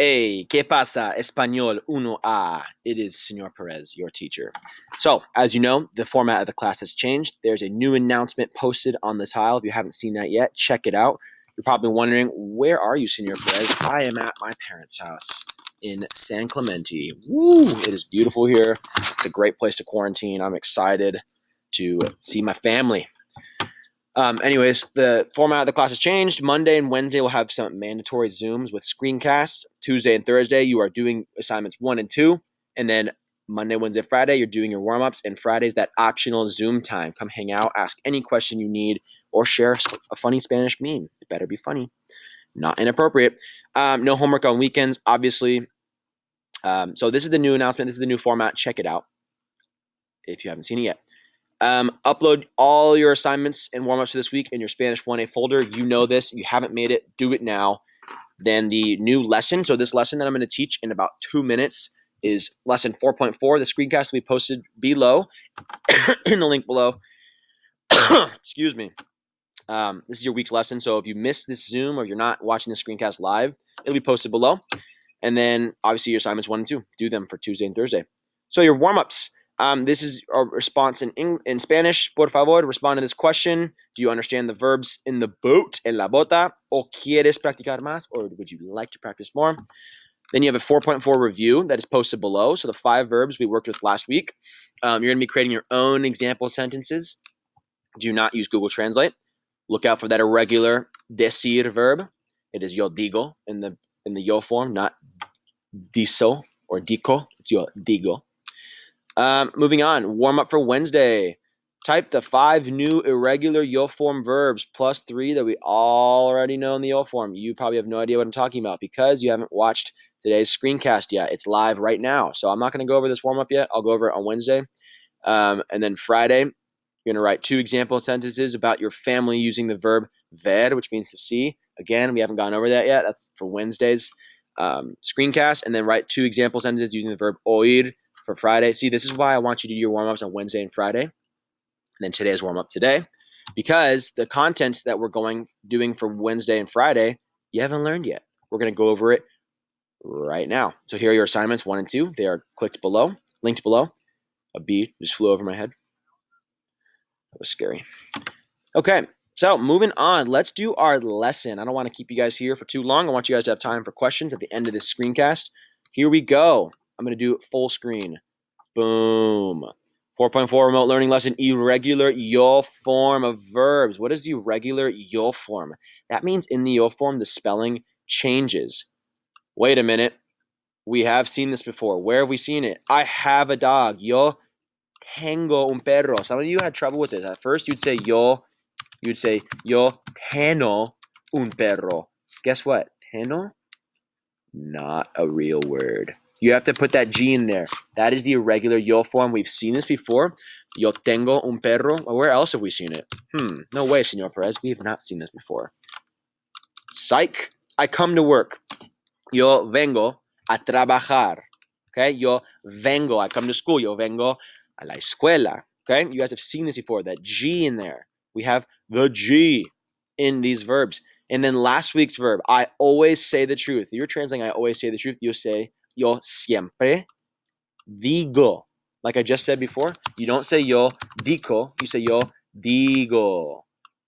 Hey, ¿qué pasa? Español 1A. It is Señor Perez, your teacher. So, as you know, the format of the class has changed. There's a new announcement posted on the tile. If you haven't seen that yet, check it out. You're probably wondering, where are you, Señor Perez? I am at my parents' house in San Clemente. Woo! It is beautiful here. It's a great place to quarantine. I'm excited to see my family. Anyways, the format of the class has changed. Monday and Wednesday we'll have some mandatory Zooms with screencasts. Tuesday and Thursday you are doing assignments 1 and 2. And then Monday, Wednesday, Friday, you're doing your warm-ups. And Friday's that optional Zoom time. Come hang out, ask any question you need, or share a funny Spanish meme. It better be funny. Not inappropriate. No homework on weekends, obviously. So this is the new announcement. This is the new format. Check it out if you haven't seen it yet. Upload all your assignments and warm-ups for this week in your Spanish 1A folder. You know this. If you haven't made it, do it now. Then the new lesson. So this lesson that I'm going to teach in about 2 minutes is lesson 4.4. The screencast will be posted below in the link below. Excuse me. This is your week's lesson. So if you missed this Zoom or you're not watching the screencast live, it'll be posted below. And then obviously your assignments 1 and 2. Do them for Tuesday and Thursday. So your warm-ups. This is a response in Spanish. Por favor, respond to this question. Do you understand the verbs in the boat, en la bota? ¿O quieres practicar más? Or would you like to practice more? Then you have a 4.4 review that is posted below. So the 5 verbs we worked with last week. You're going to be creating your own example sentences. Do not use Google Translate. Look out for that irregular decir verb. It is yo digo in the yo form, not diso or dico. It's yo digo. Moving on, warm up for Wednesday. Type the 5 new irregular yo form verbs plus 3 that we already know in the yo form. You probably have no idea what I'm talking about because you haven't watched today's screencast yet. It's live right now. So I'm not going to go over this warm up yet. I'll go over it on Wednesday. And then Friday, you're going to write 2 example sentences about your family using the verb ver, which means to see. Again, we haven't gone over that yet. That's for Wednesday's screencast. And then write 2 example sentences using the verb oír for Friday. See, this is why I want you to do your warm-ups on Wednesday and Friday. And then today's warm-up today. Because the contents that we're doing for Wednesday and Friday, you haven't learned yet. We're going to go over it right now. So here are your assignments 1 and 2. They are linked below. A bee just flew over my head. That was scary. Okay, so moving on. Let's do our lesson. I don't want to keep you guys here for too long. I want you guys to have time for questions at the end of this screencast. Here we go. I'm going to do it full screen. Boom. 4.4 remote learning lesson, irregular yo form of verbs. What is the irregular yo form? That means in the yo form, the spelling changes. Wait a minute. We have seen this before. Where have we seen it? I have a dog. Yo tengo un perro. Some of you had trouble with this. At first, you'd say yo tengo un perro. Guess what? Tengo? Not a real word. You have to put that G in there. That is the irregular yo form. We've seen this before. Yo tengo un perro. Where else have we seen it? No way, Señor Perez. We have not seen this before. Psych. I come to work. Yo vengo a trabajar. Okay? Yo vengo. I come to school. Yo vengo a la escuela. Okay? You guys have seen this before. That G in there. We have the G in these verbs. And then last week's verb, I always say the truth. You're translating I always say the truth. You say yo siempre digo. Like I just said before, you don't say yo dico. You say yo digo.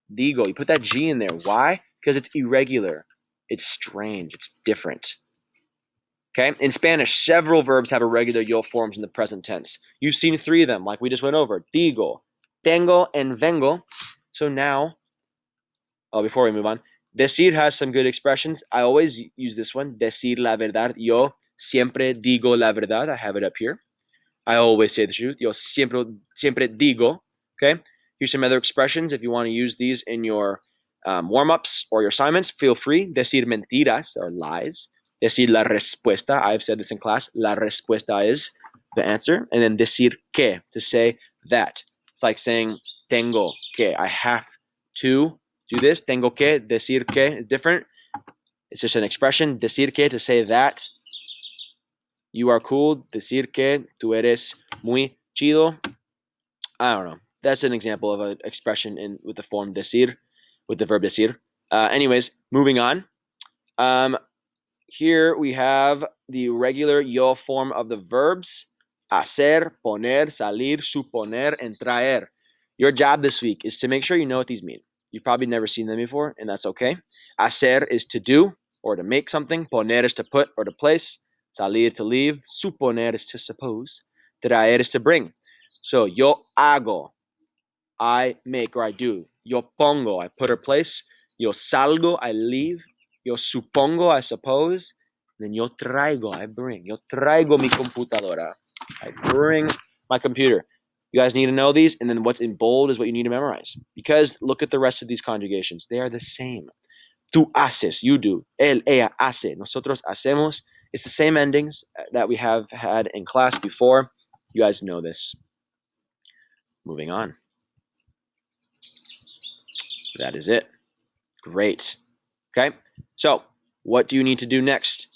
Digo. You put that G in there. Why? Because it's irregular. It's strange. It's different. Okay? In Spanish, several verbs have irregular yo forms in the present tense. You've seen 3 of them, like we just went over. Digo, tengo, and vengo. So now, before we move on, decir has some good expressions. I always use this one. Decir la verdad. Yo siempre digo la verdad. I have it up here. I always say the truth. Yo siempre digo. Okay. Here's some other expressions. If you want to use these in your warm-ups or your assignments, feel free. Decir mentiras or lies. Decir la respuesta. I've said this in class. La respuesta is the answer. And then decir que, to say that. It's like saying tengo que. I have to do this. Tengo que, decir que is different. It's just an expression. Decir que, to say that. You are cool. Decir que tú eres muy chido. I don't know. That's an example of an expression with the form decir, with the verb decir. Anyways, moving on. here we have the regular yo form of the verbs. Hacer, poner, salir, suponer, and traer. Your job this week is to make sure you know what these mean. You've probably never seen them before, and that's okay. Hacer is to do or to make something. Poner is to put or to place. Salir, to leave. Suponer is to suppose. Traer is to bring. So, yo hago, I make or I do. Yo pongo, I put or place. Yo salgo, I leave. Yo supongo, I suppose. Then yo traigo, I bring. Yo traigo mi computadora. I bring my computer. You guys need to know these, and then what's in bold is what you need to memorize. Because look at the rest of these conjugations. They are the same. Tú haces, you do. Él, ella hace. Nosotros hacemos. It's the same endings that we have had in class before. You guys know this. Moving on. That is it. Great. Okay, so what do you need to do next?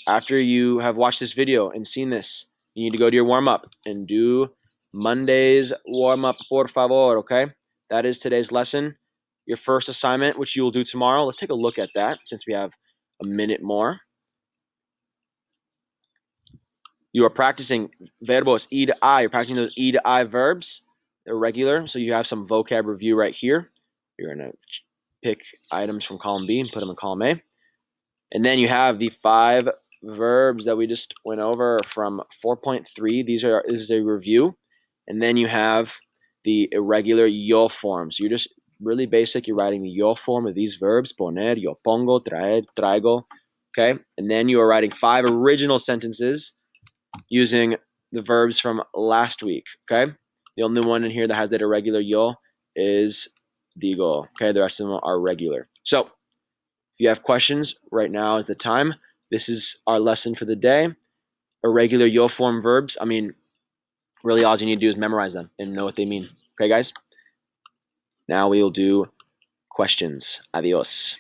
After you have watched this video and seen this, you need to go to your warm-up and do Monday's warm-up, por favor, okay? That is today's lesson. Your first assignment, which you will do tomorrow. Let's take a look at that since we have a minute more. You are practicing verbos e to I. You're practicing those e to I verbs. They're regular, so you have some vocab review right here. You're going to pick items from column B and put them in column A. And then you have the 5 verbs that we just went over from 4.3. This is a review. And then you have the irregular yo forms. You're just really basic. You're writing the yo form of these verbs. Poner, yo pongo, traer, traigo. Okay? And then you are writing 5 original sentences using the verbs from last week. Okay? The only one in here that has that irregular yo is digo. Okay? The rest of them are regular. So, if you have questions, right now is the time. This is our lesson for the day. Irregular yo form verbs. I mean, really all you need to do is memorize them and know what they mean. Okay, guys? Now we will do questions. Adios.